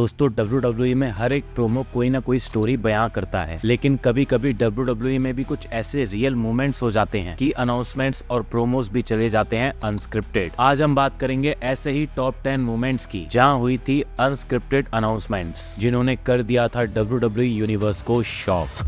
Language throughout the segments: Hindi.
दोस्तों WWE में हर एक प्रोमो कोई ना कोई स्टोरी बयां करता है, लेकिन कभी कभी WWE में भी कुछ ऐसे रियल मोमेंट्स हो जाते हैं कि अनाउंसमेंट्स और प्रोमोस भी चले जाते हैं अनस्क्रिप्टेड। आज हम बात करेंगे ऐसे ही टॉप 10 मोमेंट्स की जहां हुई थी अनस्क्रिप्टेड अनाउंसमेंट्स, जिन्होंने कर दिया था WWE यूनिवर्स को shock.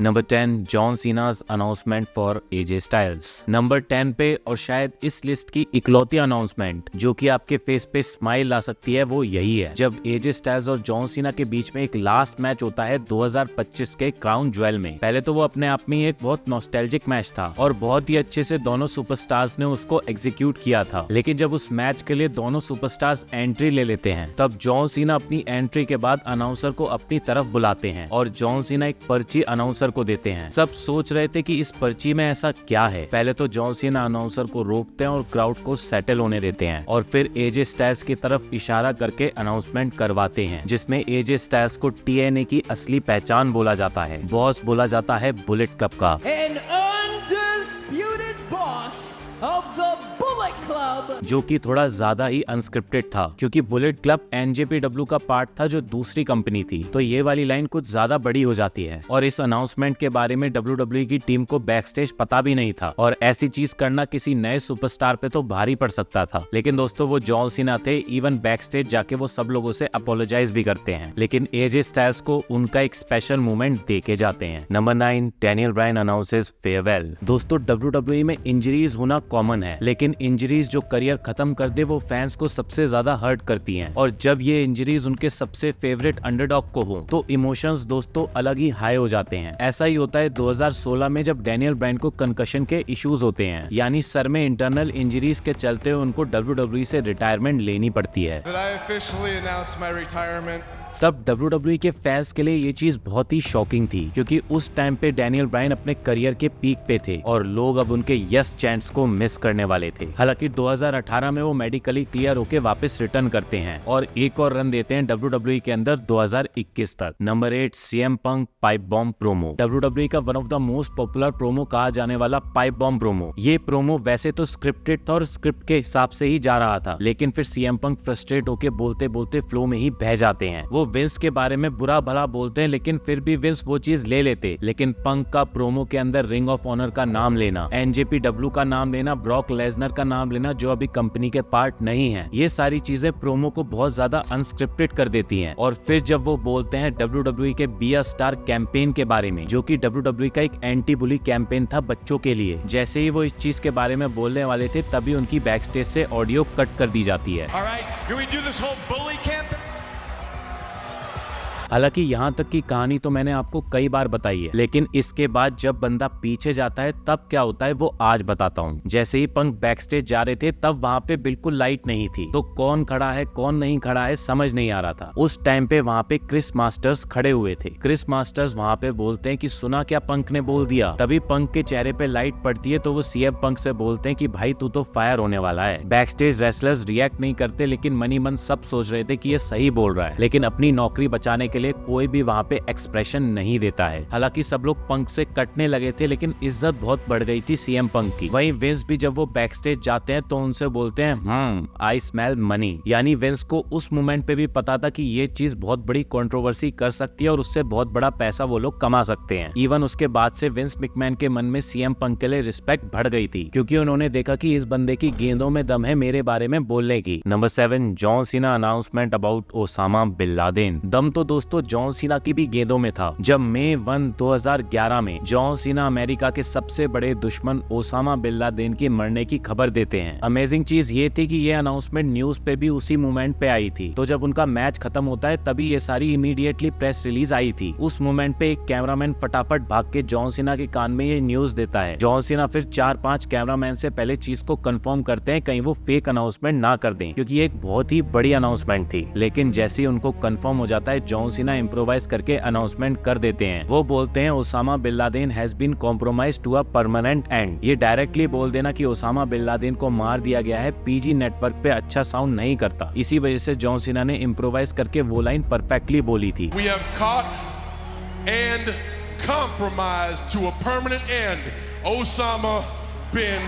Number 10, John Cena's announcement for AJ Styles. Number 10 पे, और शायद इस लिस्ट की इकलौती अनाउंसमेंट जो कि आपके फेस पे स्माइल ला सकती है, वो यही है जब एजे स्टाइल्स और जॉन सीना के बीच में एक लास्ट मैच होता है 2025 के क्राउन ज्वेल में। पहले तो वो अपने आप में एक बहुत नॉस्टैल्जिक मैच था और बहुत ही अच्छे से दोनों सुपरस्टार्स ने उसको एग्जीक्यूट किया था, लेकिन जब उस मैच के लिए दोनों सुपरस्टार्स एंट्री ले लेते हैं तब जॉन सीना अपनी एंट्री के बाद अनाउंसर को अपनी तरफ बुलाते हैं और जॉन सीना एक पर्ची अनाउंसर को देते हैं। सब सोच रहे थे कि इस पर्ची में ऐसा क्या है। पहले तो जॉन सीना अनाउंसर को रोकते हैं और क्राउड को सेटल होने देते हैं और फिर एजे स्टाइल्स की तरफ इशारा करके अनाउंसमेंट करवाते हैं, जिसमें एजे स्टाइल्स को TNA की असली पहचान बोला जाता है, बॉस बोला जाता है बुलेट क्लब का। An undisputed boss of the Bullet Club, जो कि थोड़ा ज्यादा ही अनस्क्रिप्टेड था क्योंकि बुलेट क्लब NJPW का पार्ट था जो दूसरी कंपनी थी, तो ये वाली लाइन कुछ ज्यादा बड़ी हो जाती है और इस अनाउंसमेंट के बारे में WWE की टीम को बैकस्टेज पता भी नहीं था और ऐसी चीज करना किसी नए सुपरस्टार पे तो भारी पड़ सकता था। लेकिन दोस्तों वो जॉन सीना थे, इवन बैकस्टेज जाके वो सब लोगों से अपोलोजाइज भी करते हैं, लेकिन एजे स्टाइल्स को उनका एक स्पेशल मोमेंट देके जाते हैं। Number 9, Daniel Bryan announces farewell. दोस्तों WWE में इंजरीज होना कॉमन है, लेकिन इंजरीज जो करियर खत्म कर दे वो फैंस को सबसे ज्यादा हर्ट करती हैं और जब ये इंजरीज उनके सबसे फेवरेट अंडरडॉग को हो तो इमोशंस दोस्तों अलग ही हाई हो जाते हैं। ऐसा ही होता है 2016 में जब डैनियल ब्रायन को कंकशन के इश्यूज होते हैं, यानी सर में इंटरनल इंजरीज के चलते उनको WWE से रिटायरमेंट लेनी पड़ती है। तब WWE के फैंस के लिए ये चीज बहुत ही शॉकिंग थी क्योंकि उस टाइम पे डैनियल ब्रायन अपने करियर के पीक पे थे और लोग अब उनके यस चैंट्स को मिस करने वाले थे। हालांकि 2018 में वो मेडिकली क्लियर होके वापस रिटर्न करते हैं और एक और रन देते हैं WWE के अंदर 2021 तक। नंबर 8, CM पंक पाइप बॉम्ब प्रोमो। WWE का one of the most popular promo कहा जाने वाला पाइप बॉम्ब प्रोमो। ये प्रोमो वैसे तो स्क्रिप्टेड था और स्क्रिप्ट के हिसाब से ही जा रहा था, लेकिन फिर CM पंक फ्रस्ट्रेट होके बोलते बोलते फ्लो में ही बह जाते हैं। वो विंस के बारे में बुरा भला बोलते हैं, लेकिन फिर भी विंस वो चीज ले लेते। लेकिन पंक का प्रोमो के अंदर रिंग ऑफ ऑनर का नाम लेना, NJPW का नाम लेना, ब्रॉक लेसनर का नाम लेना जो अभी कंपनी के पार्ट नहीं है, ये सारी चीजें प्रोमो को बहुत ज्यादा अनस्क्रिप्टेड कर देती हैं। और फिर जब वो बोलते हैं WWE के बी अ स्टार कैंपेन के बारे में, जो कि WWE का एक एंटी बुली कैंपेन था बच्चों के लिए, जैसे ही वो इस चीज के बारे में बोलने वाले थे तभी उनकी बैकस्टेज से ऑडियो कट कर दी जाती है। हालांकि यहाँ तक की कहानी तो मैंने आपको कई बार बताई है, लेकिन इसके बाद जब बंदा पीछे जाता है तब क्या होता है वो आज बताता हूँ। जैसे ही पंक बैकस्टेज जा रहे थे तब वहाँ पे बिल्कुल लाइट नहीं थी, तो कौन खड़ा है कौन नहीं खड़ा है समझ नहीं आ रहा था। उस टाइम पे वहाँ पे क्रिस मास्टर्स खड़े हुए थे। क्रिस मास्टर्स वहाँ पे बोलते हैं कि सुना क्या पंक ने बोल दिया। तभी पंक के चेहरे पे लाइट पड़ती है तो वो CM पंक से बोलते हैं कि भाई तू तो फायर होने वाला है। बैकस्टेज रेसलर्स रिएक्ट नहीं करते, लेकिन मनी मन सब सोच रहे थे कि ये सही बोल रहा है, लेकिन अपनी नौकरी बचाने के लिए कोई भी वहाँ पे एक्सप्रेशन नहीं देता है। हालांकि सब लोग पंक से कटने लगे थे, लेकिन इज्जत बहुत बढ़ गई थी CM पंक की। वहीं विंस भी जब वो बैकस्टेज जाते हैं तो उनसे बोलते हैं आई स्मेल मनी, यानी विंस को उस मोमेंट पे भी पता था कि ये चीज बहुत बड़ी कंट्रोवर्सी कर सकती है और उससे बहुत बड़ा पैसा वो लोग कमा सकते हैं। इवन उसके बाद से विंस मैकमैन के मन में CM पंक के लिए रिस्पेक्ट बढ़ गई थी क्योंकि उन्होंने देखा कि इस बंदे की गेंदों में दम है मेरे बारे में बोलने की। Number 7, John Cena announcement about Osama bin Laden. दम तो दोस्तों जॉन सीना की भी गेंदों में था जब मई 1, 2011 में जॉन सीना अमेरिका के सबसे बड़े दुश्मन ओसामा बिन लादेन की मरने की खबर देते हैं। अमेजिंग चीज ये थी कि ये अनाउंसमेंट न्यूज पे भी उसी मोमेंट पे आई थी, तो जब उनका मैच खत्म होता है तभी ये सारी इमीडिएटली प्रेस रिलीज आई थी। उस मोमेंट पे एक कैमरामैन फटाफट भाग के जॉन सीना के कान में ये न्यूज देता है। जॉन सीना फिर 4-5 कैमरामैन से पहले चीज को कंफर्म करते हैं कहीं वो फेक अनाउंसमेंट ना कर दें, क्योंकि ये एक बहुत ही बड़ी अनाउंसमेंट थी। लेकिन जैसे ही उनको कंफर्म हो जाता है जॉन सीना इम्प्रोवाइज करके अनाउंसमेंट कर देते हैं। वो बोलते हैं Osama bin Laden has been compromised to a permanent end. ये डायरेक्टली बोल देना कि ओसामा बिन लादेन को मार दिया गया है PG नेटवर्क पे अच्छा साउंड नहीं करता, इसी वजह से जॉन सीना ने इम्प्रोवाइज करके वो लाइन परफेक्टली बोली थी। We have caught and compromised to a permanent end Osama bin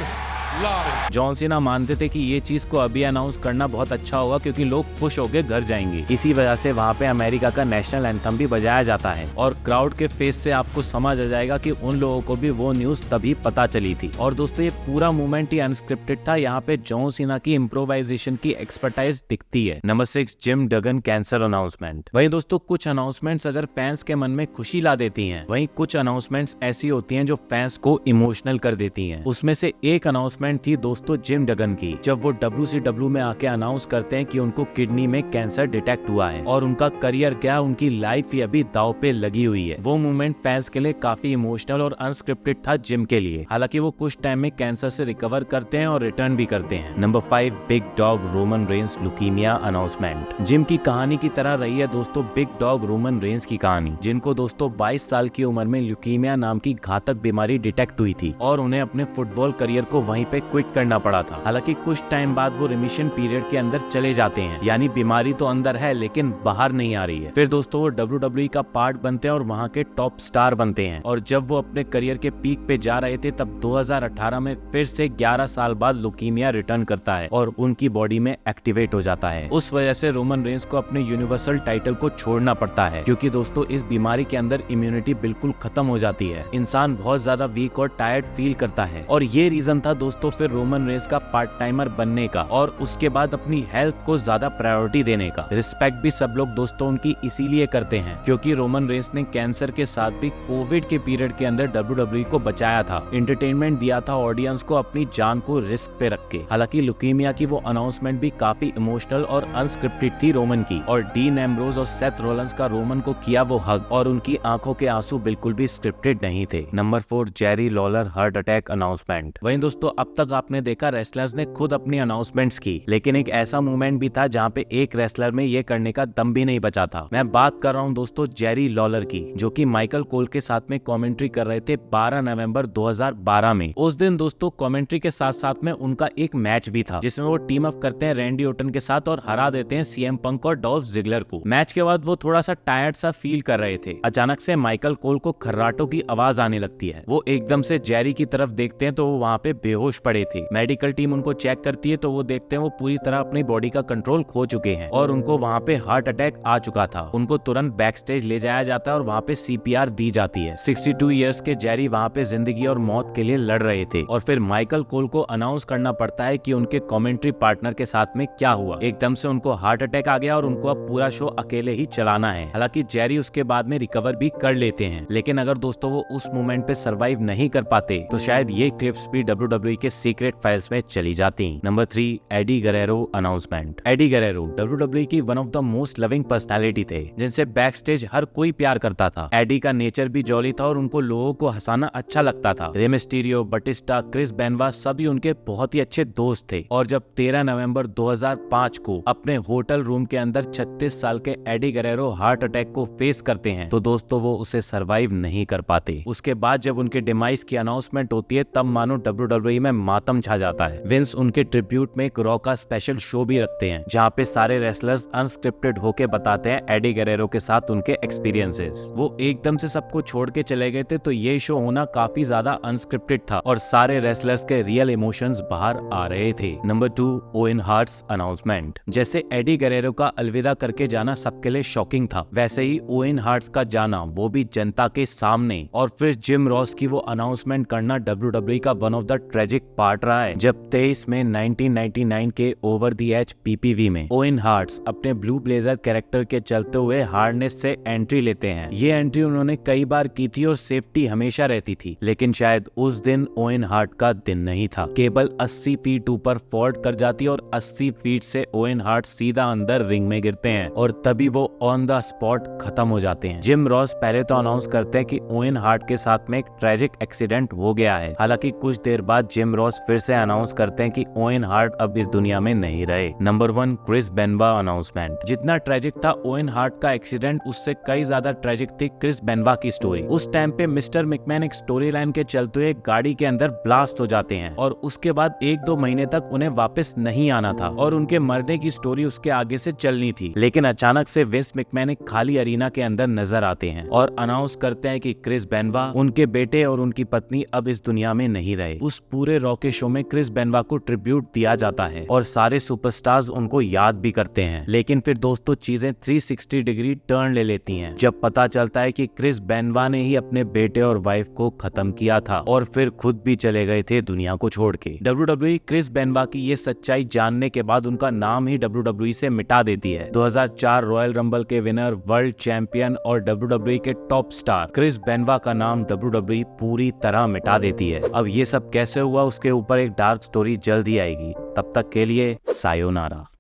Lottie. John Cena मानते थे कि ये चीज को अभी अनाउंस करना बहुत अच्छा होगा क्योंकि लोग खुश होकर घर जाएंगे। इसी वजह से वहाँ पे अमेरिका का नेशनल एंथम भी बजाया जाता है और क्राउड के फेस से आपको समझ आ जाएगा कि उन लोगों को भी वो न्यूज तभी पता चली थी। और दोस्तों ये पूरा मूवमेंट ही अनस्क्रिप्टेड था। यहाँ पे जॉन सीना की इम्प्रोवाइजेशन की एक्सपर्टाइज दिखती है। Number 6, Jim Duggan cancer announcement. वहीं दोस्तों कुछ अनाउंसमेंट्स अगर फैंस के मन में खुशी ला देती हैं, वहीं कुछ अनाउंसमेंट्स ऐसी होती हैं जो फैंस को इमोशनल कर देती हैं। उसमें से एक अनाउंसमेंट थी दोस्तों जिम डगन की, जब वो WCW में आके अनाउंस करते हैं कि उनको किडनी में कैंसर डिटेक्ट हुआ है और उनका करियर क्या, उनकी लाइफ ही अभी दांव पे लगी हुई है। वो मूवमेंट फैंस के लिए काफी इमोशनल और अनस्क्रिप्टेड था जिम के लिए। हालांकि वो कुछ टाइम में कैंसर से रिकवर करते हैं और रिटर्न भी करते हैं। Number 5, big dog Roman Reigns leukaemia announcement. Gym की कहानी की तरह रही है दोस्तों बिग डॉग रोमन रेंस की कहानी, जिनको दोस्तों 22 साल की उम्र में ल्यूकीमिया नाम की घातक बीमारी डिटेक्ट हुई थी और उन्हें अपने फुटबॉल करियर को वहीं पे क्विट करना पड़ा था। हालांकि कुछ टाइम बाद वो रिमिशन पीरियड के अंदर चले जाते हैं, यानी बीमारी तो अंदर है लेकिन बाहर नहीं आ रही है। फिर दोस्तों वो WWE का पार्ट बनते हैं और वहाँ के टॉप स्टार बनते हैं। और जब वो अपने करियर के पीक पे जा रहे थे तब 2018 में फिर से 11 साल बाद ल्यूकीमिया रिटर्न करता है और उनकी बॉडी में एक्टिवेट हो जाता है। उस वजह से रोमन रेंस को अपने यूनिवर्सल टाइटल को छोड़ना पड़ता है, क्योंकि दोस्तों इस बीमारी के अंदर इम्यूनिटी बिल्कुल खत्म हो जाती है। इंसान बहुत ज्यादा वीक और टायर्ड फील करता है और ये रीजन था दोस्तों फिर रोमन रेंस का पार्ट टाइमर बनने का और उसके बाद अपनी हेल्थ को ज्यादा प्रायोरिटी देने का। रिस्पेक्ट भी सब लोग दोस्तों उनकी इसीलिए करते हैं क्योंकि रोमन रेंस ने कैंसर के साथ भी कोविड के पीरियड के अंदर WWE को बचाया था, एंटरटेनमेंट दिया था ऑडियंस को अपनी जान को रिस्क पे रख के। हालांकि ल्यूकीमिया की वो अनाउंसमेंट भी काफी इमोशनल और अनस्क्रिप्टेड थी रोमन की, और डीन एम्ब्रोज और सेथ रोलेंस का रोमन को किया वो हग और उनकी आंखों के आंसू बिल्कुल भी स्क्रिप्टेड नहीं थे। Number 4, Jerry Lawler heart attack announcement. वहीं दोस्तों अब तक आपने देखा रेसलर्स ने खुद अपनी अनाउंसमेंट्स की, लेकिन एक ऐसा मूवमेंट भी था जहाँ पे एक रेसलर में ये करने का दम भी नहीं बचा था। मैं बात कर रहा हूँ दोस्तों जेरी लॉलर की, जो कि माइकल कोल के साथ में कमेंट्री कर रहे थे 12 नवंबर 2012 में। उस दिन दोस्तों कमेंट्री के साथ साथ में उनका एक मैच भी था जिसमें वो टीम अप करते हैं रैंडी ओटन के साथ और हरा देते हैं CM पंक और डॉल्फ जिगलर को। मैच के बाद वो थोड़ा सा टायर्ड सा फील कर रहे थे। अचानक से माइकल कोल को खर्राटों की आवाज आने लगती है। वो एकदम से जेरी की तरफ देखते हैं तो वो वहाँ पे बेहोश पड़े थे। मेडिकल टीम उनको चेक करती है तो वो देखते हैं वो पूरी तरह अपनी बॉडी का कंट्रोल खो चुके हैं और उनको वहाँ पे हार्ट अटैक आ चुका था। उनको तुरंत बैक स्टेज ले जाया जाता है और वहाँ पे CPR दी जाती है। 62 इयर्स के जेरी वहाँ पे जिंदगी और मौत के लिए लड़ रहे थे और फिर माइकल कोल को अनाउंस करना पड़ता है कि उनके कमेंट्री पार्टनर के साथ में क्या हुआ। एकदम से उनको हार्ट अटैक आ गया और उनको अब पूरा शो अकेले ही चलाना है। हालांकि जेरी उसके बाद में रिकवर भी कर लेते हैं, लेकिन अगर दोस्तों वो उस मोमेंट पे सरवाइव नहीं कर पाते तो शायद ये क्लिप्स भी WWE के सीक्रेट फाइल्स में चली जाती। Number 3, Eddie Guerrero announcement. Eddie Guerrero WWE की one of the most loving personality थे, जिनसे बैक स्टेज हर कोई प्यार करता था। एडी का नेचर भी जॉली था और उनको लोगों को हंसाना अच्छा लगता था। रे मिस्टीरियो, बटिस्टा, क्रिस बेनवा सभी उनके बहुत ही अच्छे दोस्त थे। और जब 13 नवंबर 2005 को अपने होटल रूम के अंदर 36 साल के एडी गरेरो हार्ट अटैक को फेस करते हैं तो दोस्तों वो उसे सरवाइव नहीं कर पाते। उसके बाद जब उनके डिमाइस की अनाउंसमेंट होती है तब मानो WWE में मातम छा जाता है। विंस उनके ट्रिब्यूट में एक रॉ का स्पेशल शो भी रखते हैं जहाँ पे सारे रेसलर्स अनस्क्रिप्टेड होके बताते हैं एडी गरेरो के साथ उनके एक्सपीरियंसेस। वो एकदम से सबको छोड़ के चले गए थे तो ये शो होना काफी ज्यादा अनस्क्रिप्टेड था और सारे रेसलर्स के रियल इमोशंस बाहर आ रहे थे। Number 2, Owen Hart's announcement. जैसे एडी गरेरो का अलविदा करके जाना सबके लिए शॉकिंग था, वैसे ही ओवेन हार्ट्स का जाना वो भी जनता के सामने। और फिर जिम रॉस की वो अनाउंसमेंट करना WWE का one of the tragic part रहा है, जब 23 में 1999 के ओवर द एज PPV में ओवेन हार्ट्स अपने ब्लू ब्लेजर कैरेक्टर के चलते हुए हार्नेस से एंट्री लेते हैं। ये एंट्री उन्होंने कई बार की थी और सेफ्टी हमेशा रहती थी, लेकिन शायद उस दिन ओवेन हार्ट का दिन नहीं था। केबल 80 फीट ऊपर फॉल्ट कर जाती और 80 फीट से ओवेन हार्ट सीधा अंदर रिंग में गिरते हैं और तभी वो ऑन द स्पॉट खत्म हो जाते हैं। जिम रॉस पहले तो अनाउंस करते हैं कि ओवेन हार्ट के साथ में एक ट्रेजिक एक्सीडेंट हो गया है। हालांकि कुछ देर बाद जिम रॉस फिर से अनाउंस करते हैं कि ओवेन हार्ट अब इस दुनिया में नहीं रहे। Number 1, Chris Benoit announcement. जितना ट्रेजिक था ओवेन हार्ट का एक्सीडेंट, उससे कई ज्यादा ट्रेजिक थी क्रिस बेनवा की स्टोरी। उस टाइम पे मिस्टर मैकमैन एक स्टोरी लाइन के चलते हुए गाड़ी के अंदर ब्लास्ट हो जाते हैं और उसके बाद 1-2 महीने तक उन्हें वापस नहीं आना था और उनके मरने की स्टोरी उसके आगे से चलनी थी। लेकिन अचानक से विंस मैकमैन एक खाली अरीना के अंदर नजर आते हैं और अनाउंस करते हैं कि क्रिस बेनवा, उनके बेटे और उनकी पत्नी अब इस दुनिया में नहीं रहे। उस पूरे पूरे रॉ के शो में क्रिस बेनवा को ट्रिब्यूट दिया जाता है और सारे सुपरस्टार्स उनको याद भी करते हैं। लेकिन फिर दोस्तों चीजें 360 डिग्री टर्न ले लेती हैं जब पता चलता है कि क्रिस बेनवा ने ही अपने बेटे और वाइफ को खत्म किया था और फिर खुद भी चले गए थे दुनिया को छोड़ के। WWE क्रिस बेनवा की ये सच्चाई जानने के बाद उनका नाम ही WWE से मिटा देती है। 2004 रॉयल रंबल के विनर, वर्ल्ड चैंपियन और WWE के टॉप स्टार क्रिस बेनवा का नाम WWE पूरी तरह मिटा देती है। अब ये सब कैसे हुआ उसके ऊपर एक डार्क स्टोरी जल्द ही आएगी। तब तक के लिए सायोनारा।